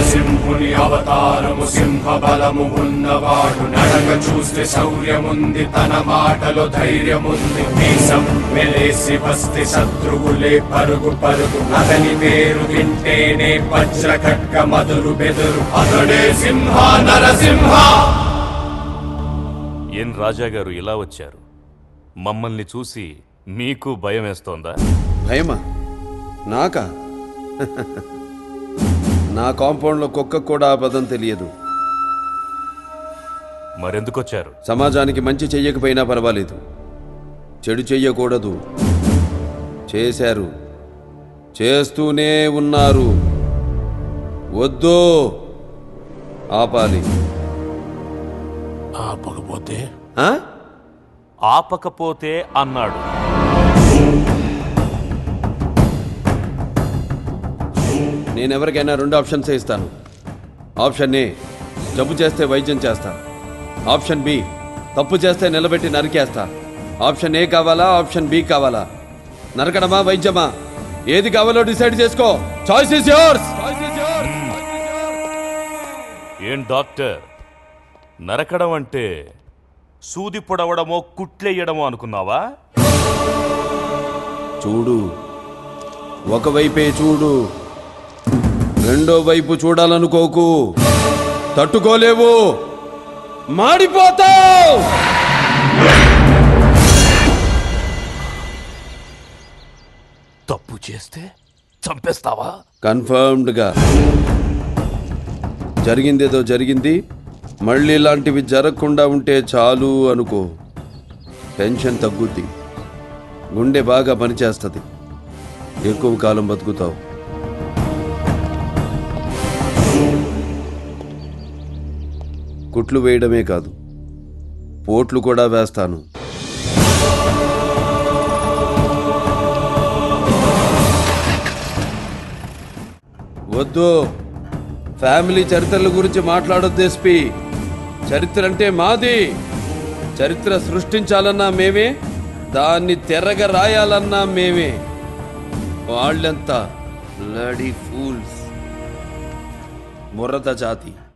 సింహుని అవతారము సింహ బలము ఉన్నవాడు నడక చూస్తే శౌర్యముంది తన మాటలో ధైర్యముంది మీసం మెలేసి వస్తే శత్రువులే పరుగు పరుగు అతని పేరు వింటేనే వజ్ర ఖడ్గ మధురు బెదురు అతడే సింహ నరసింహ. ఏం రాజా గారు ఇలా వచ్చారు? మమ్మల్ని చూసి మీకు భయం వేస్తోందా? భయమా? నాకా? నా కాంపౌండ్లో కుక్క కూడా ఆ పదం తెలియదు. మరెందుకొచ్చారు? సమాజానికి మంచి చెయ్యకపోయినా పర్వాలేదు, చెడు చెయ్యకూడదు. చేశారు, చేస్తూనే ఉన్నారు. వద్దు, ఆపాలి. ఆపకపోతే ఆపకపోతే అన్నాడు. నేనెవరికైనా 2 ఆప్షన్స్ ఇస్తాను. ఆప్షన్ ఏ, జబ్బు చేస్తే వైద్యం చేస్తా. ఆప్షన్ బి, తప్పు చేస్తే నిలబెట్టి నరికేస్తా. ఆప్షన్ ఏ కావాలా, ఆప్షన్ బి కావాలా? నరకడమా, వైద్యమా? ఏది కావాలో డిసైడ్ చేసుకో. Choice is yours. ఏం డాక్టర్, నరకడం అంటే సూది పొడవడమో కుట్లెయ్యడమో అనుకున్నావా? చూడు, ఒకవైపే చూడు, రెండో వైపు చూడాలనుకోకు. తట్టుకోలేవు, మాడిపోతావు. తప్పు చేస్తే చంపేస్తావా? కన్ఫర్మ్డ్గా. జరిగిందేదో జరిగింది, మళ్ళీ ఇలాంటివి జరగకుండా ఉంటే చాలు అనుకో. టెన్షన్ తగ్గుద్ది, గుండె బాగా పనిచేస్తుంది, ఎక్కువ కాలం బతుకుతావు. కుట్లు వేయడమే కాదు, పోట్లు కూడా వేస్తాను. వద్దు, ఫ్యామిలీ చరిత్రల గురించి మాట్లాడొద్దు ఎస్పీ. చరిత్ర అంటే మాది. చరిత్ర సృష్టించాలన్నా మేమే, దాన్ని తెరగ రాయాలన్నా మేమే. వాళ్ళంతా బ్లడీ ఫూల్స్, ముర్రత జాతి.